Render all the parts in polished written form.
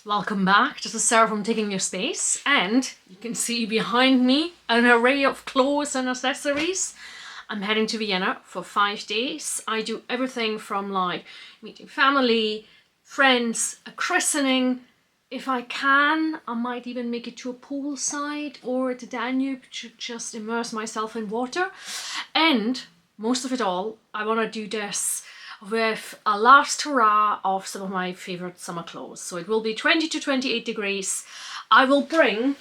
Welcome back. This is Sarah from Taking Your Space, and you can see behind me an array of clothes and accessories. I'm heading to Vienna for 5 days. I do everything from like meeting family, friends, a christening. If I can, I might even make it to a poolside or the Danube to just immerse myself in water. And most of it all, I want to do this with a last hurrah of some of my favorite summer clothes. So it will be 20 to 28 degrees. I will bring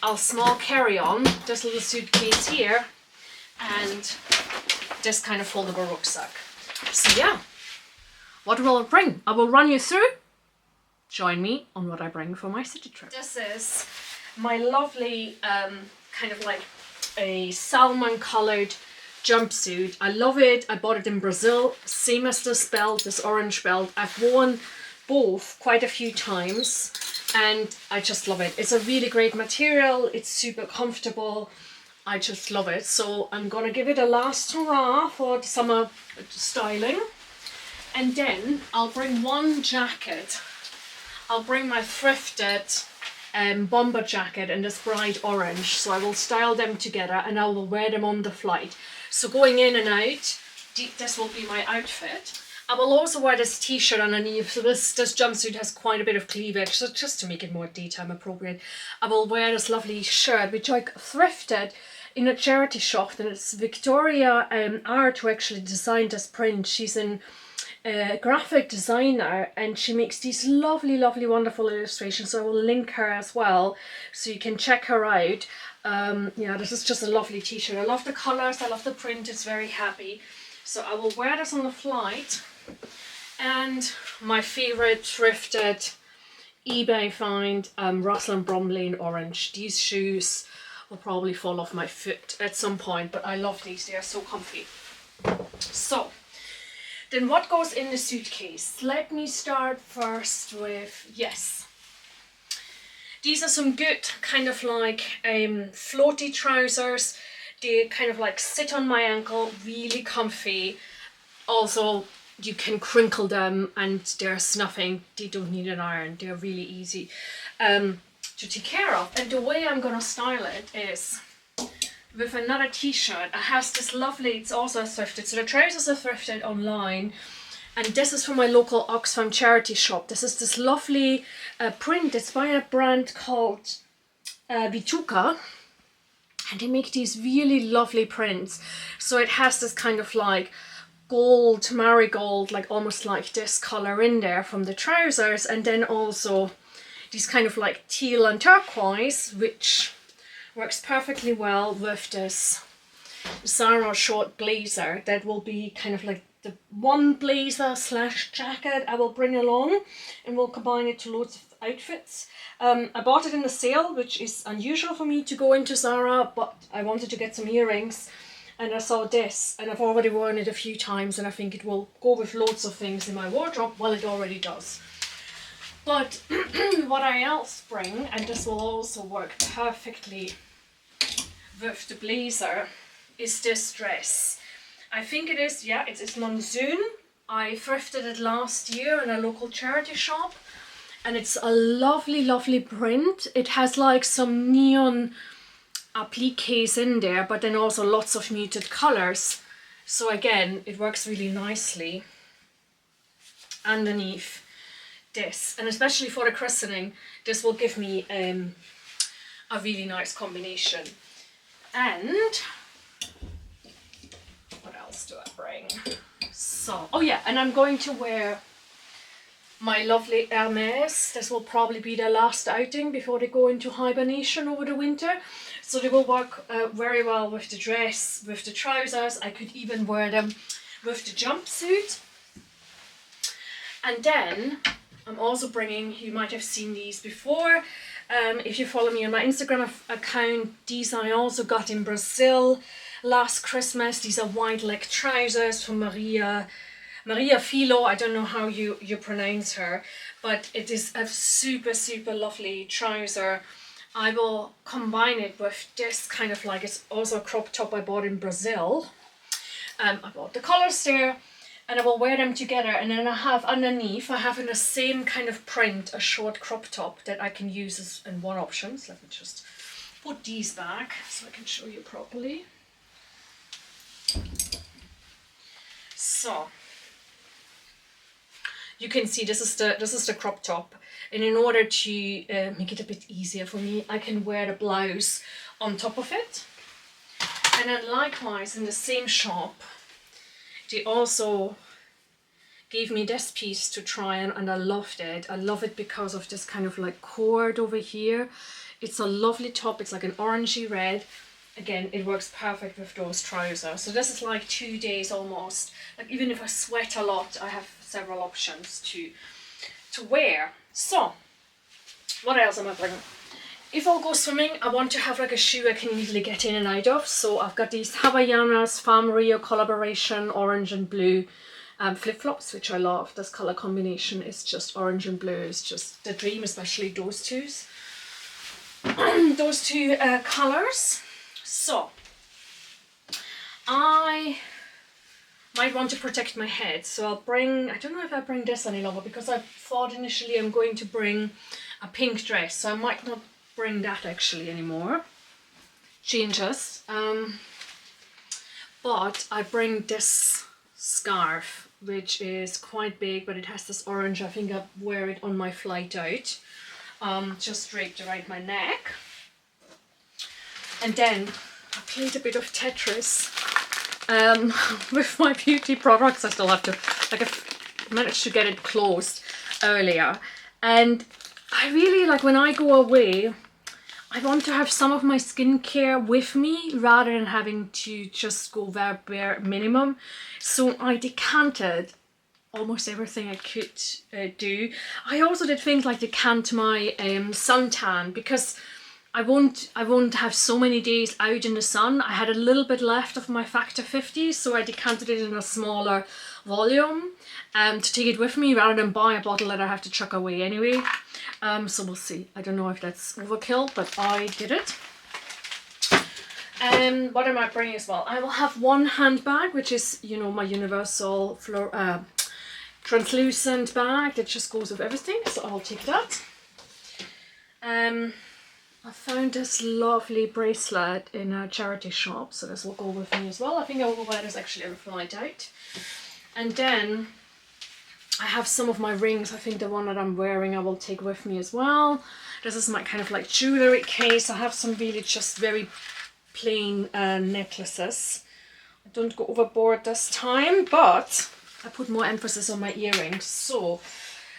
a small carry-on, this little suitcase here, and this kind of foldable rucksack. So yeah, what will I bring? I will run you through. Join me on what I bring for my city trip. This is my lovely kind of like a salmon colored jumpsuit. I love it. I bought it in Brazil. Same as this belt, this orange belt. I've worn both quite a few times and I just love it. It's a really great material. It's super comfortable. I just love it. So I'm gonna give it a last hurrah for the summer styling. And then I'll bring one jacket. I'll bring my thrifted bomber jacket in this bright orange. So I will style them together and I will wear them on the flight. So going in and out, this will be my outfit. I will also wear this t-shirt underneath. So this jumpsuit has quite a bit of cleavage, so just to make it more daytime appropriate. I will wear this lovely shirt, which I thrifted in a charity shop. And it's Victoria Art who actually designed this print. She's a graphic designer and she makes these lovely, wonderful illustrations. So I will link her as well, so you can check her out. Yeah, this is just a lovely t-shirt. I love the colors, I love the print, it's very happy. So I will wear this on the flight. And my favorite thrifted eBay find, Russell & Bromley in orange. These shoes will probably fall off my foot at some point, but I love these, they are so comfy. So, then what goes in the suitcase? Let me start first with, yes. These are some good kind of like floaty trousers. They kind of like sit on my ankle, really comfy. Also, you can crinkle them and there's nothing, they don't need an iron. They're really easy to take care of. And the way I'm gonna style it is with another t-shirt. It has this lovely, it's also thrifted. So the trousers are thrifted online. And this is from my local Oxfam charity shop. This is this lovely print. It's by a brand called Vituka. And they make these really lovely prints. So it has this kind of like gold, marigold, like almost like this color in there from the trousers. And then also these kind of like teal and turquoise, which works perfectly well with this Zara short blazer. That will be kind of like the one blazer / jacket I will bring along, and we'll combine it to loads of outfits. I bought it in the sale, which is unusual for me to go into Zara, but I wanted to get some earrings and I saw this and I've already worn it a few times and I think it will go with loads of things in my wardrobe. Well, it already does. But what I else bring, and this will also work perfectly with the blazer, is this dress. I think it is, yeah, it's Monsoon. I thrifted it last year in a local charity shop and it's a lovely print. It has like some neon appliques in there, but then also lots of muted colors. So again, it works really nicely underneath this, and especially for the christening, this will give me a really nice combination. And what else do I bring? So, oh yeah, and I'm going to wear my lovely Hermes. This will probably be their last outing before they go into hibernation over the winter. So they will work very well with the dress, with the trousers. I could even wear them with the jumpsuit. And then I'm also bringing, you might have seen these before, if you follow me on my Instagram account, these I also got in Brazil last Christmas. These are wide leg trousers from Maria Filo. I don't know how you pronounce her, but it is a super lovely trouser. I will combine it with this kind of like, it's also a crop top I bought in Brazil. I bought the colors there. and I will wear them together. And then I have underneath, I have in the same kind of print a short crop top that I can use as in one option. So let me just put these back so I can show you properly. So you can see this is the crop top, and in order to make it a bit easier for me, I can wear the blouse on top of it. And then likewise in the same shop, they also gave me this piece to try on, and I loved it. I love it because of this kind of like cord over here. It's a lovely top. It's like an orangey red. Again, it works perfect with those trousers. So this is like 2 days almost. Like even if I sweat a lot, I have several options to wear. So what else am I bringing? If I'll go swimming, I want to have like a shoe I can easily get in and out of. So I've got these Havaianas Farm Rio collaboration orange and blue flip-flops, which I love. This color combination is just orange and blue. It's just the dream, especially those two colors. So I might want to protect my head, so I'll bring, I don't know if I bring this any longer, because I thought initially I'm going to bring a pink dress, so I might not bring that actually anymore. Changes. But I bring this scarf, which is quite big, but it has this orange. I think I'll wear it on my flight out, just draped around my neck. And then I played a bit of Tetris with my beauty products. I still have to, like, I managed to get it closed earlier. And I really, like, when I go away, I want to have some of my skincare with me rather than having to just go very bare minimum. So I decanted almost everything I could do. I also did things like decant my suntan, because I won't have so many days out in the sun. I had a little bit left of my factor 50, so I decanted it in a smaller volume to take it with me rather than buy a bottle that I have to chuck away anyway. So we'll see. I don't know if that's overkill, but I did it. What am I bringing as well? I will have one handbag, which is, you know, my universal translucent bag that just goes with everything, so I'll take that. I found this lovely bracelet in a charity shop, so this will go with me as well. I think I will wear this actually every flight out. And then I have some of my rings. I think the one that I'm wearing I will take with me as well. This is my kind of like jewellery case. I have some really just very plain necklaces. I don't go overboard this time, but I put more emphasis on my earrings. So,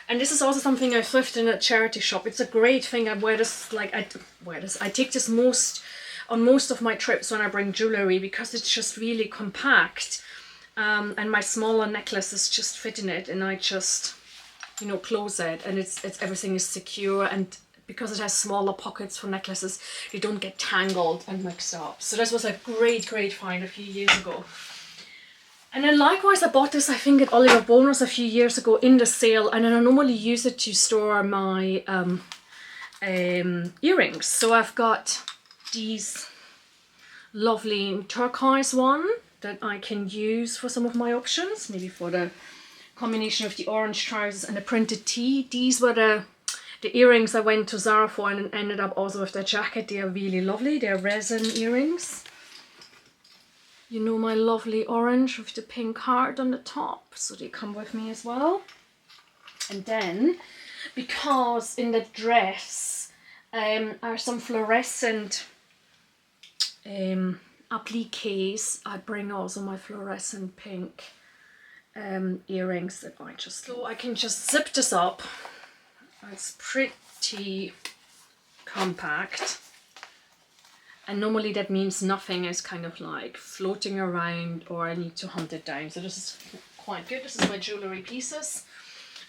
and this is also something I thrifted in a charity shop. It's a great thing. I wear this, like, I take this on most of my trips when I bring jewellery, because it's just really compact. And my smaller necklaces just fit in it, and I just, you know, close it, and it's everything is secure, and because it has smaller pockets for necklaces, they don't get tangled and mixed up. So this was a great find a few years ago. And then likewise I bought this, I think, at Oliver Bonus a few years ago in the sale, and then I normally use it to store my earrings. So I've got these lovely turquoise one that I can use for some of my options, maybe for the combination of the orange trousers and the printed tee. These were the earrings I went to Zara for, and ended up also with the jacket. They are really lovely. They're resin earrings. You know, my lovely orange with the pink heart on the top, so they come with me as well. And then, because in the dress are some fluorescent appliques, I bring also my fluorescent pink earrings that I just, so I can just zip this up. It's pretty compact, and normally that means nothing is kind of like floating around or I need to hunt it down. So this is quite good. This is my jewellery pieces.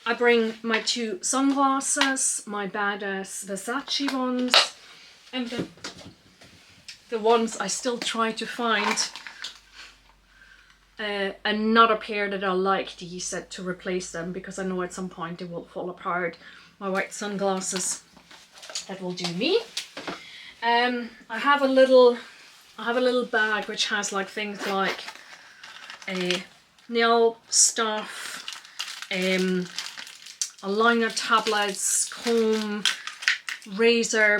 I bring my 2 sunglasses, my badass Versace ones, and the ones I still try to find another pair that I like these set to replace them, because I know at some point they will fall apart. My white sunglasses, that will do me. I have a little bag which has like things like nail stuff, aligner tablets, comb, razor,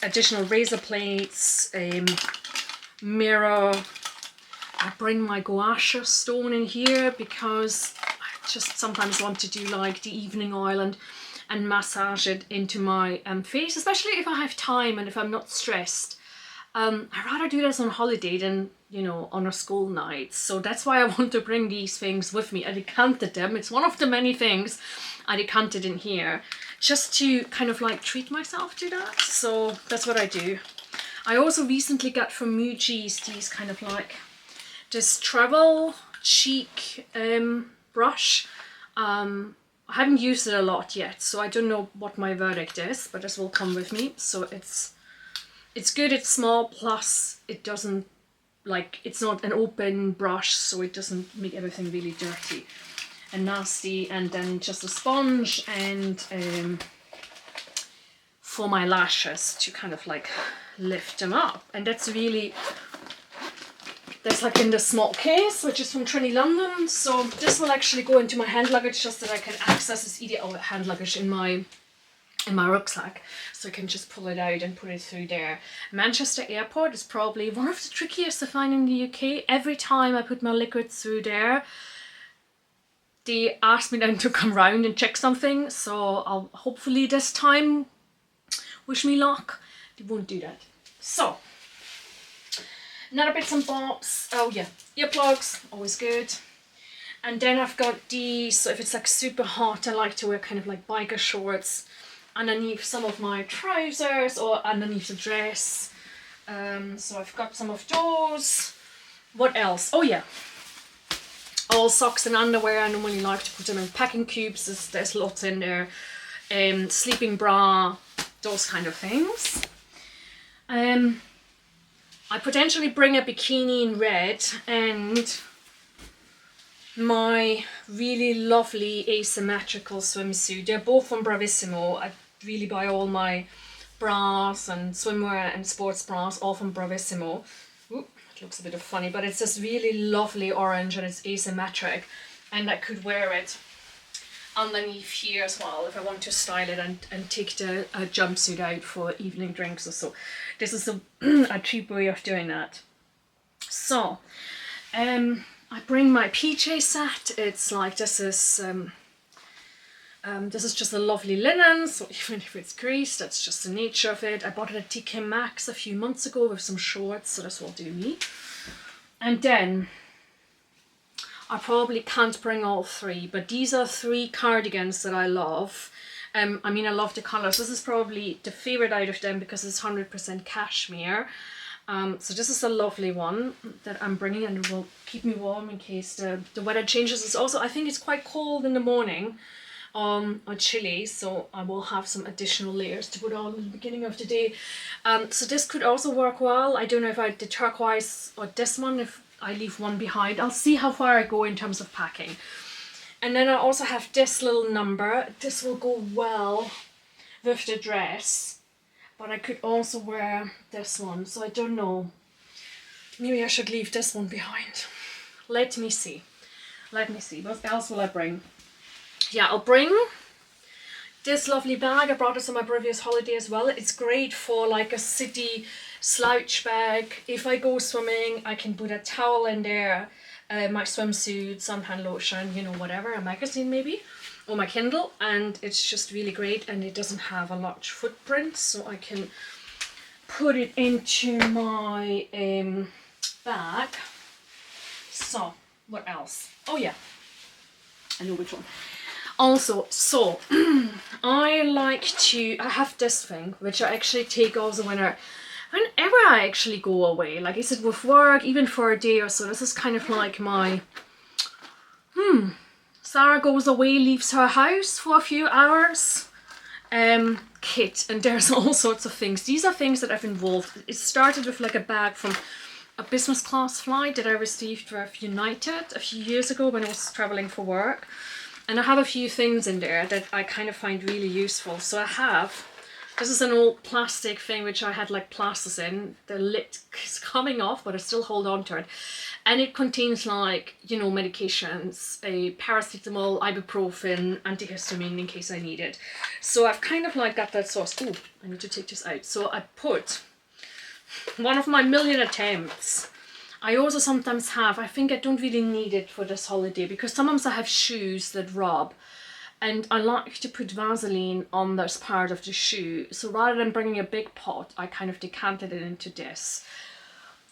additional razor plates, mirror. I bring my gouache stone in here because I just sometimes want to do like the evening oil and massage it into my face, especially if I have time and if I'm not stressed. I'd rather do this on holiday than, you know, on a school night. So that's why I want to bring these things with me. I decanted them. It's one of the many things I decanted in here just to kind of like treat myself to that. So that's what I do. I also recently got from Muji's these kind of like this travel cheek brush. I haven't used it a lot yet, so I don't know what my verdict is, but this will come with me. So it's good, it's small, plus it doesn't, like, it's not an open brush, so it doesn't make everything really dirty and nasty. And then just a sponge and for my lashes to kind of like lift them up. And that's like in the small case, which is from Trinity London. So this will actually go into my hand luggage, just that I can access this EDL hand luggage in my rucksack, so I can just pull it out and put it through there. Manchester Airport is probably one of the trickiest to find in the UK. Every time I put my liquids through there, they ask me then to come round and check something, so I'll hopefully this time, wish me luck, they won't do that. So another bits and bobs. Oh yeah, earplugs, always good. And then I've got these, so if it's like super hot, I like to wear kind of like biker shorts underneath some of my trousers or underneath the dress. So I've got some of those. What else? Oh yeah, all socks and underwear. I normally like to put them in packing cubes. There's lots in there. Sleeping bra, those kind of things. I potentially bring a bikini in red and my really lovely asymmetrical swimsuit. They're both from Bravissimo. I really buy all my bras and swimwear and sports bras all from Bravissimo. Ooh, it looks a bit funny, but it's this really lovely orange and it's asymmetric, and I could wear it underneath here as well if I want to style it and take the jumpsuit out for evening drinks or so. This is a cheap way of doing that. So I bring my PJ set. It's like, this is just a lovely linen, so even if it's creased, that's just the nature of it. I bought it at TK Maxx a few months ago with some shorts, so this will do me. And then I probably can't bring all three, but these are 3 cardigans that I love. I mean, I love the colours. This is probably the favourite out of them because it's 100% cashmere. So this is a lovely one that I'm bringing, and it will keep me warm in case the weather changes. It's also, I think it's quite cold in the morning or chilly, so I will have some additional layers to put on in the beginning of the day. So this could also work well. I don't know if I did turquoise or this one, if I leave one behind. I'll see how far I go in terms of packing. And then I also have this little number. This will go well with the dress, but I could also wear this one. So I don't know. Maybe I should leave this one behind. Let me see. Let me see. What else will I bring? Yeah, I'll bring this lovely bag. I brought this on my previous holiday as well. It's great for like a city slouch bag. If I go swimming, I can put a towel in there, my swimsuit, suntan lotion, you know, whatever, a magazine maybe, or my Kindle, and it's just really great, and it doesn't have a large footprint, so I can put it into my bag. So what else? Oh yeah, I know which one. Also, so I have this thing which I actually take also whenever I actually go away, like I said, with work, even for a day or so. This is kind of like my Sarah goes away, leaves her house for a few hours kit, and there's all sorts of things. These are things that I've involved. It started with like a bag from a business class flight that I received with United a few years ago when I was traveling for work. And I have a few things in there that I kind of find really useful. So I have This is an old plastic thing which I had like plasters in. The lid is coming off, but I still hold on to it. And it contains like, you know, medications, a paracetamol, ibuprofen, antihistamine in case I need it. So I've kind of like got that sauce. Oh, I need to take this out. So I put one of my million attempts. I also sometimes have, I think I don't really need it for this holiday because sometimes I have shoes that rub. And I like to put Vaseline on this part of the shoe. So rather than bringing a big pot, I kind of decanted it into this.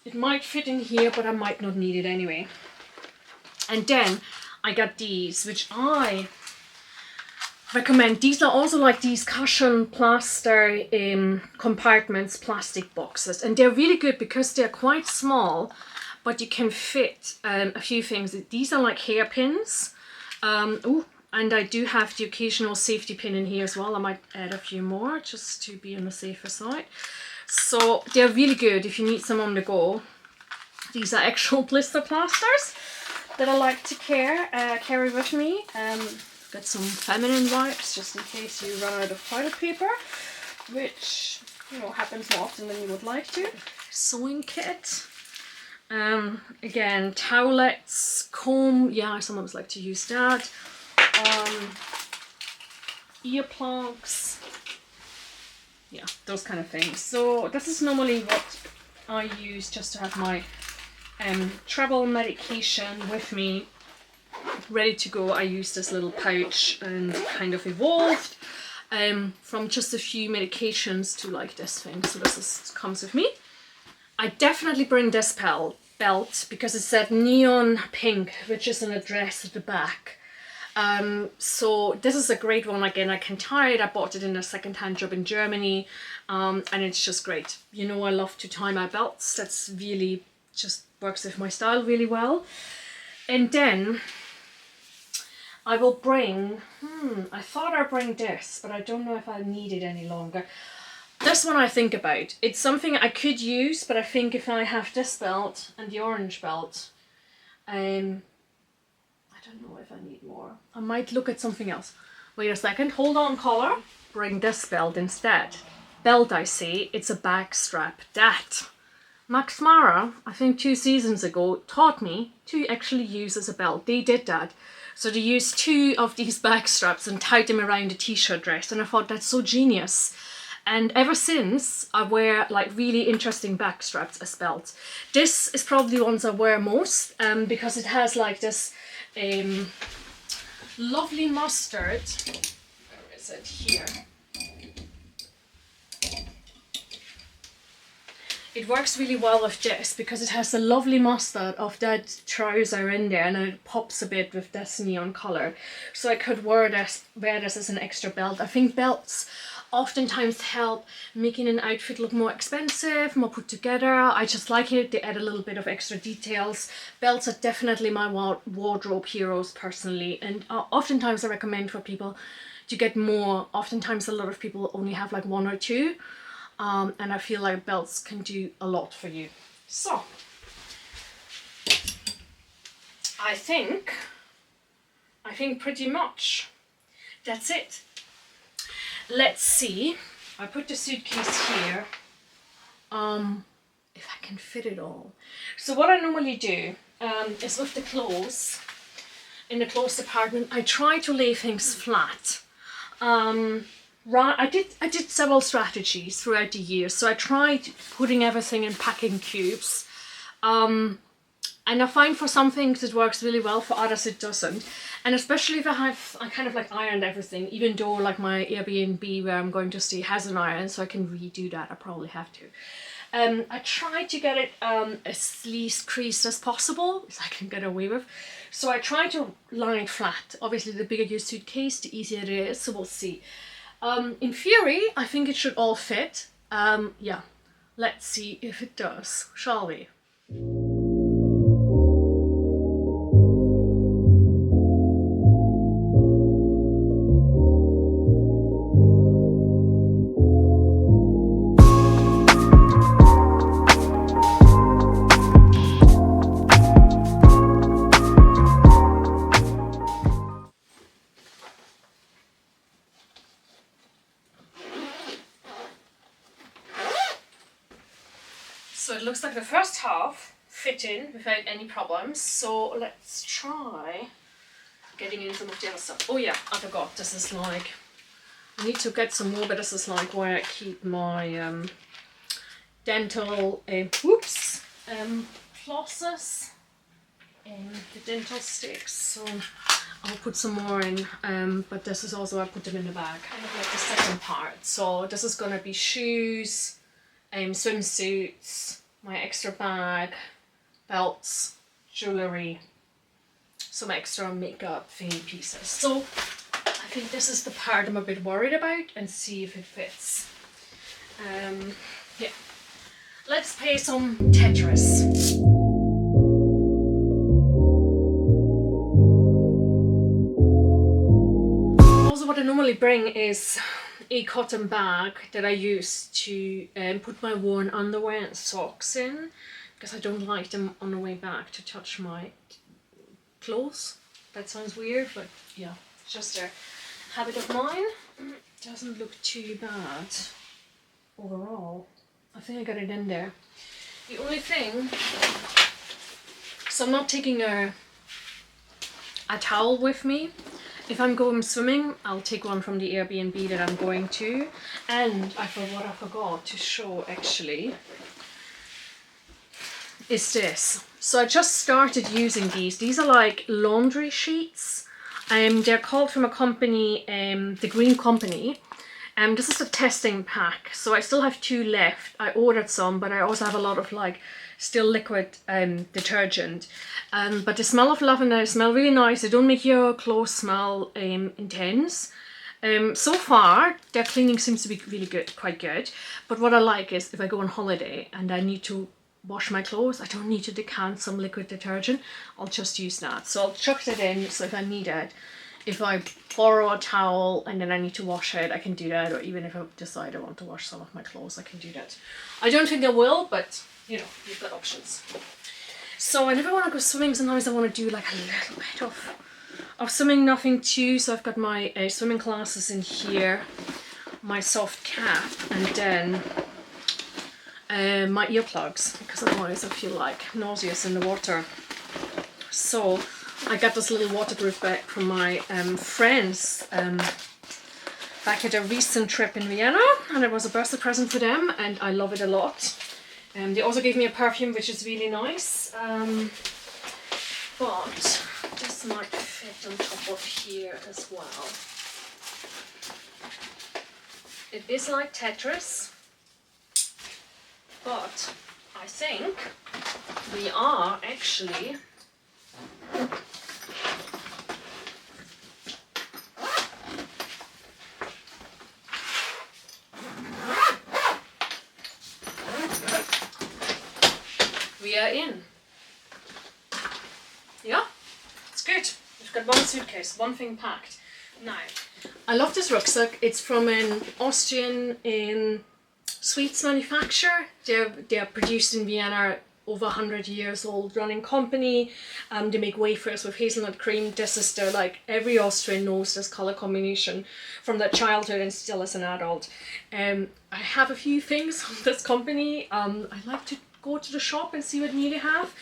It might fit in here, but I might not need it anyway. And then I got these, which I recommend. These are also like these cushion plaster compartments, plastic boxes. And they're really good because they're quite small, but you can fit a few things. These are like hairpins. And I do have the occasional safety pin in here as well. I might add a few more just to be on the safer side. So they're really good if you need some on the go. These are actual blister plasters that I like to carry with me. Got some feminine wipes just in case you run out of toilet paper, which, you know, happens more often than you would like to. Sewing kit. Again, towelettes, comb. Yeah, I sometimes like to use that. Earplugs. Yeah, those kind of things. So this is normally what I use just to have my travel medication with me ready to go. I use this little pouch and kind of evolved from just a few medications to like this thing. So this comes with me. I definitely bring this belt because it's that neon pink, which is an address at the back. So this is a great one. Again, I can tie it. I bought it in a second-hand job in Germany, and it's just great. You know, I love to tie my belts. That's really just works with my style really well. And then I will bring, I thought I'd bring this, but I don't know if I need it any longer. This one I think about. It's something I could use, but I think if I have this belt and the orange belt, I don't know if I need more. I might look at something else. Wait a second, hold on collar. Bring this belt instead. Belt, I say, it's a back strap. That Max Mara, I think 2 seasons ago, taught me to actually use as a belt. They did that. So they used 2 of these back straps and tied them around a t-shirt dress, and I thought that's so genius. And ever since, I wear like really interesting back straps as belts. This is probably the ones I wear most because it has like this lovely mustard. Where is it? Here. It works really well with this because it has a lovely mustard of that trouser in there, and it pops a bit with this neon color. So I could wear this as an extra belt. I think belts oftentimes help making an outfit look more expensive, more put together. I just like it. They add a little bit of extra details. Belts are definitely my wardrobe heroes personally, and oftentimes I recommend for people to get more. Oftentimes a lot of people only have like 1 or 2, and I feel like belts can do a lot for you. So I think pretty much that's it. Let's see, I put the suitcase here, if I can fit it all. So what I normally do is with the clothes, in the clothes department, I try to lay things flat. I did several strategies throughout the year. So I tried putting everything in packing cubes. And I find for some things it works really well, for others it doesn't. And especially if I kind of like ironed everything, even though like my Airbnb where I'm going to stay has an iron, so I can redo that. I probably have to. I try to get it as least creased as possible, as I can get away with. So I try to lie it flat. Obviously the bigger your suitcase, the easier it is, so we'll see. In theory, I think it should all fit. Yeah, let's see if it does, shall we? So it looks like the first half fit in without any problems. So let's try getting in some of the other stuff. Oh yeah, I forgot. This is like, I need to get some more, but this is like where I keep my dental flosses and the dental sticks. So I'll put some more in, but this is also, I put them in the bag. Kind of like the second part. So this is gonna be shoes, swimsuits, my extra bag, belts, jewellery, some extra makeup thingy pieces. So I think this is the part I'm a bit worried about, and see if it fits. Yeah, let's play some Tetris. Also, what I normally bring is a cotton bag that I use to put my worn underwear and socks in, because I don't like them on the way back to touch my clothes. That sounds weird, but yeah, it's just a habit of mine. Doesn't look too bad overall. I think I got it in there. The only thing, so I'm not taking a towel with me. If I'm going swimming, I'll take one from the Airbnb that I'm going to. And I forgot to show actually, is this. So I just started using these. These are like laundry sheets. They're called from a company, the Green Company. This is a testing pack. So I still have 2 left. I ordered some, but I also have a lot of like still liquid detergent. But the smell of lavender, they smell really nice. They don't make your clothes smell intense. So far, their cleaning seems to be really good, quite good. But what I like is if I go on holiday and I need to wash my clothes, I don't need to decant some liquid detergent. I'll just use that. So I'll chuck that in, so if I need it, if I borrow a towel and then I need to wash it, I can do that. Or even if I decide I want to wash some of my clothes, I can do that. I don't think I will, but you know, you've got options. So whenever I want to go swimming, sometimes I want to do like a little bit of swimming, nothing too. So I've got my swimming glasses in here, my soft cap, and then my earplugs, because otherwise I feel like nauseous in the water. So I got this little waterproof bag from my friends back at a recent trip in Vienna, and it was a birthday present for them, and I love it a lot. They also gave me a perfume, which is really nice, but this might fit on top of here as well. It is like Tetris, but I think we are actually in. Yeah, it's good. We've got one suitcase, one thing packed. Now, I love this rucksack. It's from an Austrian sweets manufacturer. They're produced in Vienna, over 100 years old running company. They make wafers with hazelnut cream. This is their, like, every Austrian knows this color combination from their childhood and still as an adult. I have a few things from this company. I like to go to the shop and see what new they have.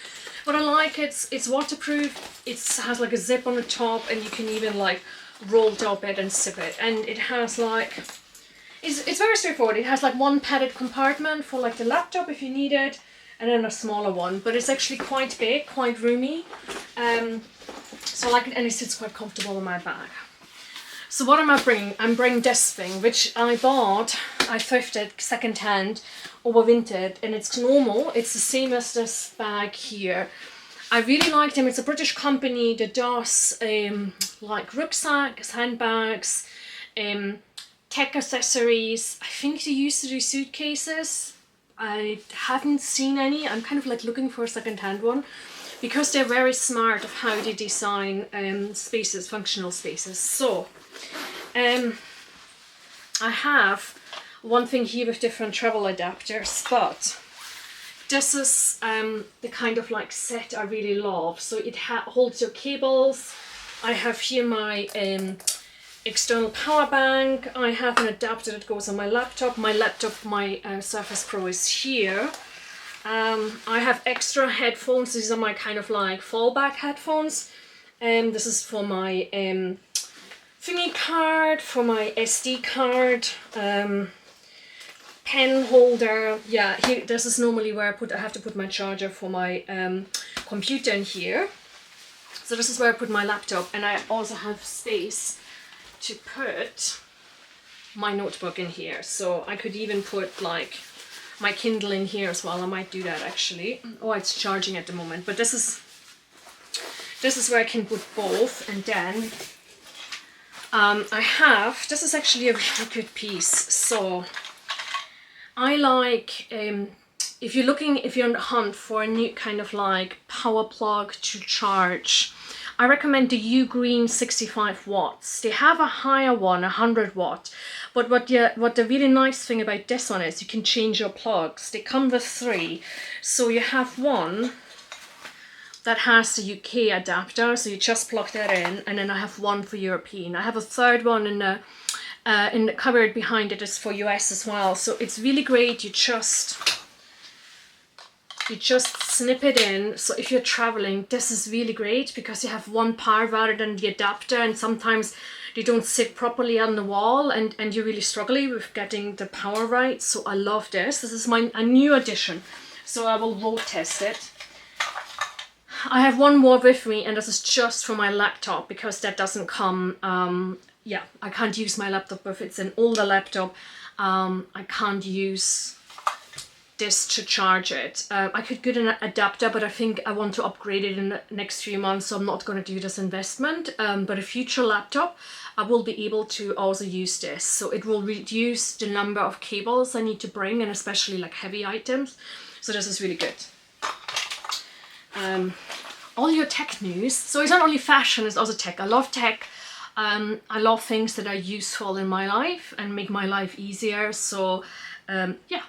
But I like it's waterproof. It has like a zip on the top, and you can even like roll it up it and zip it. And it has like, it's very straightforward. It has like one padded compartment for like the laptop if you need it, and then a smaller one. But it's actually quite big, quite roomy. So I like it, and it sits quite comfortable in my bag. So what am I bringing? I'm bringing this thing, which I bought, I thrifted secondhand over vintage, and it's normal. It's the same as this bag here. I really like them. It's a British company that does like rucksacks, handbags, tech accessories. I think they used to do suitcases. I haven't seen any. I'm kind of like looking for a secondhand one, because they're very smart of how they design spaces, functional spaces. So I have one thing here with different travel adapters, but this is the kind of like set I really love. So it holds your cables. I have here my external power bank. I have an adapter that goes on my laptop. My Surface Pro is here. I have extra headphones. These are my kind of like fallback headphones. This is for my thingy card, for my SD card, pen holder. Yeah, here, this is normally where I have to put my charger for my computer in here. So this is where I put my laptop, and I also have space to put my notebook in here. So I could even put like my Kindle in here as well. I might do that actually. Oh, it's charging at the moment, but this is where I can put both. And then I have, this is actually a really good piece. So I like, if you're on the hunt for a new kind of like power plug to charge, I recommend the Ugreen 65 watts. They have a higher one, 100 watt. But what the really nice thing about this one is you can change your plugs. They come with 3. So you have one that has the UK adapter, so you just plug that in, and then I have one for European. I have a third one in the cupboard behind it is for US as well. So it's really great. You just snip it in. So if you're traveling, this is really great because you have one part rather than the adapter, and sometimes they don't sit properly on the wall and you're really struggling with getting the power right. So I love this. This is a new addition. So I will road test it. I have one more with me, and this is just for my laptop because that doesn't come, yeah, I can't use my laptop if it's an older laptop. I can't use this to charge it. I could get an adapter, but I think I want to upgrade it in the next few months, so I'm not going to do this investment. But a future laptop, I will be able to also use this. So it will reduce the number of cables I need to bring, and especially like heavy items. So this is really good. All your tech news. So it's not only fashion, it's also tech. I love tech. I love things that are useful in my life and make my life easier. So yeah.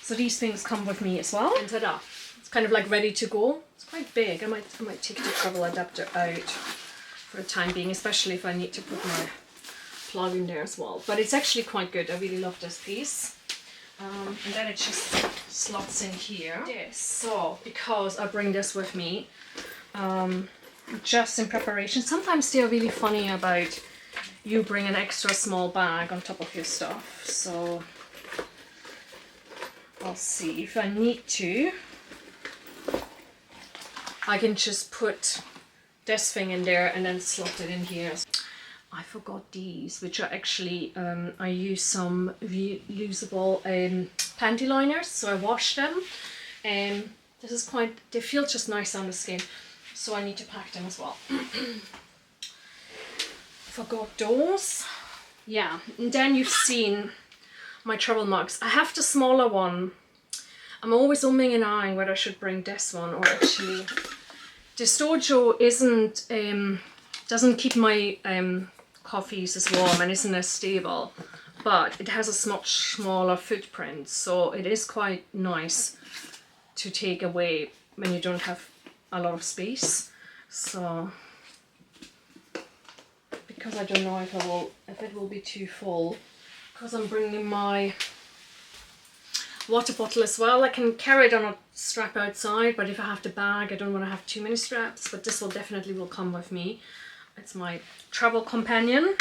So these things come with me as well. And ta-da! It's kind of like ready to go. It's quite big. I might take the travel adapter out for the time being, especially if I need to put my plug in there as well. But it's actually quite good. I really love this piece. And then it just slots in here. This. So because I bring this with me, just in preparation. Sometimes they're really funny about you bring an extra small bag on top of your stuff. So I'll see if I need to. I can just put this thing in there and then slot it in here. I forgot these, which are actually, I use some reusable panty liners, so I wash them. This is quite, they feel just nice on the skin, so I need to pack them as well. Forgot those. Yeah, and then you've seen my travel mugs. I have the smaller one. I'm always umming and ahhing whether I should bring this one or actually the Stojo doesn't keep my coffees as warm and isn't as stable, but it has a much smaller footprint, so it is quite nice to take away when you don't have a lot of space. So because I don't know if it will be too full, because I'm bringing my water bottle as well. I can carry it on a strap outside, but if I have the bag, I don't want to have too many straps, but this will definitely come with me. It's my travel companion.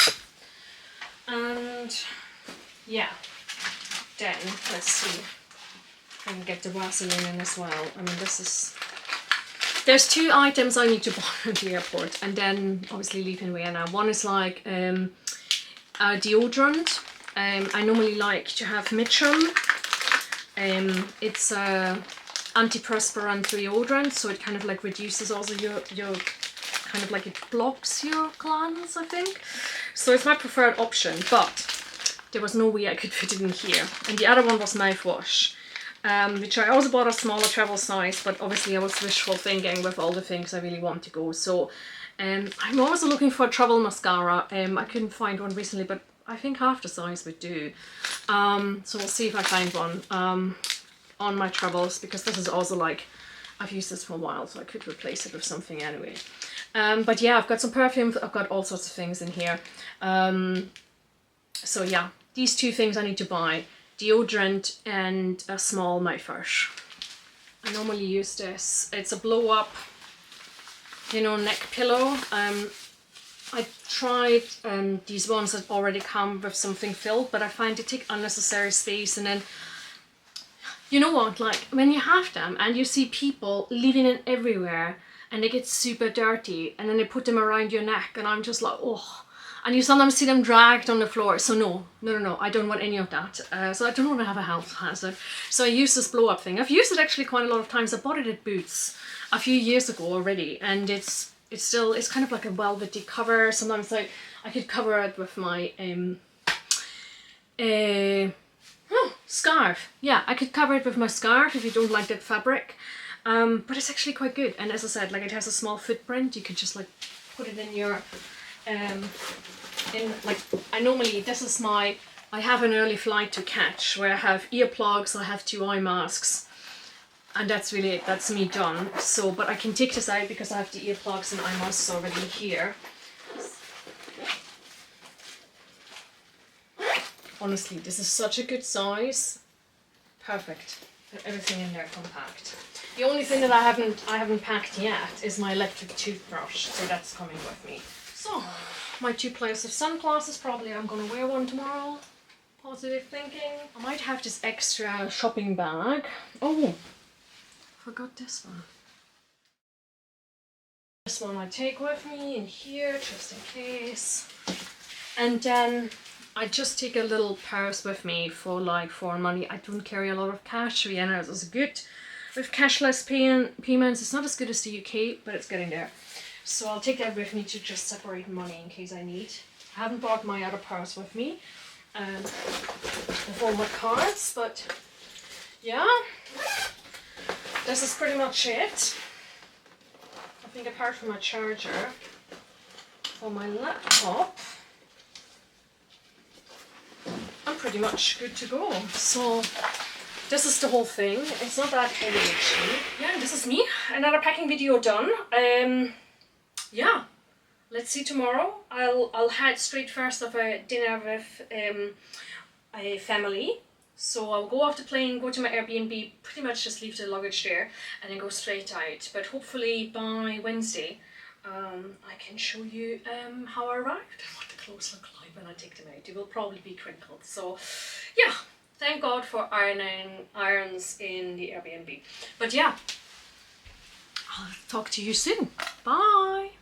And yeah, then let's see if I can get the Vaseline in as well. I mean, there's 2 items I need to buy at the airport and then obviously leave in Vienna. One is like a deodorant. I normally like to have Mitchum. It's a antiperspirant deodorant, so it kind of like reduces also your kind of like it blocks your glands, I think. So it's my preferred option, but there was no way I could fit it in here. And the other one was mouthwash, which I also bought a smaller travel size, but obviously I was wishful thinking with all the things I really want to go. So I'm also looking for a travel mascara. I couldn't find one recently, but I think half the size would do. So we'll see if I find one on my travels, because this is also like, I've used this for a while, so I could replace it with something anyway. But yeah, I've got some perfumes, I've got all sorts of things in here. So yeah, these 2 things I need to buy, deodorant and a small mouthwash. I normally use this. It's a blow up, you know, neck pillow. I tried these ones that already come with something filled, but I find they take unnecessary space. And then, you know what, like when you have them and you see people leaving it everywhere and they get super dirty and then they put them around your neck and I'm just like, oh. And you sometimes see them dragged on the floor. So no, I don't want any of that. So I don't want to have a health hazard. So I use this blow up thing. I've used it actually quite a lot of times. I bought it at Boots a few years ago already, and it's kind of like a velvety cover. Sometimes I could cover it with my scarf. Yeah, I could cover it with my scarf if you don't like that fabric. But it's actually quite good. And as I said, like it has a small footprint. You could just like put it in your I have an early flight to catch where I have earplugs, I have 2 eye masks, and that's really it, that's me done. So, but I can take this out because I have the earplugs and eye masks already here. Honestly, this is such a good size. Perfect. Put everything in there compact. The only thing that I haven't packed yet is my electric toothbrush, so that's coming with me. So, my 2 pairs of sunglasses, probably I'm gonna wear one tomorrow. Positive thinking. I might have this extra shopping bag. Oh, forgot this one. This one I take with me in here, just in case. And then I just take a little purse with me for like foreign money. I don't carry a lot of cash. Vienna is good with cashless payments. It's not as good as the UK, but it's getting there. So I'll take that with me to just separate money in case I need. I haven't brought my other purse with me with all my cards, but yeah, this is pretty much it. I think apart from my charger for my laptop, I'm pretty much good to go. So this is the whole thing. It's not that heavy actually. Yeah, this is me. Another packing video done. Yeah, let's see tomorrow. I'll head straight first of a dinner with a family. So I'll go off the plane, go to my Airbnb, pretty much just leave the luggage there and then go straight out. But hopefully by Wednesday I can show you how I arrived and what the clothes look like when I take them out. They will probably be crinkled. So yeah, thank God for irons in the Airbnb. But yeah, I'll talk to you soon. Bye!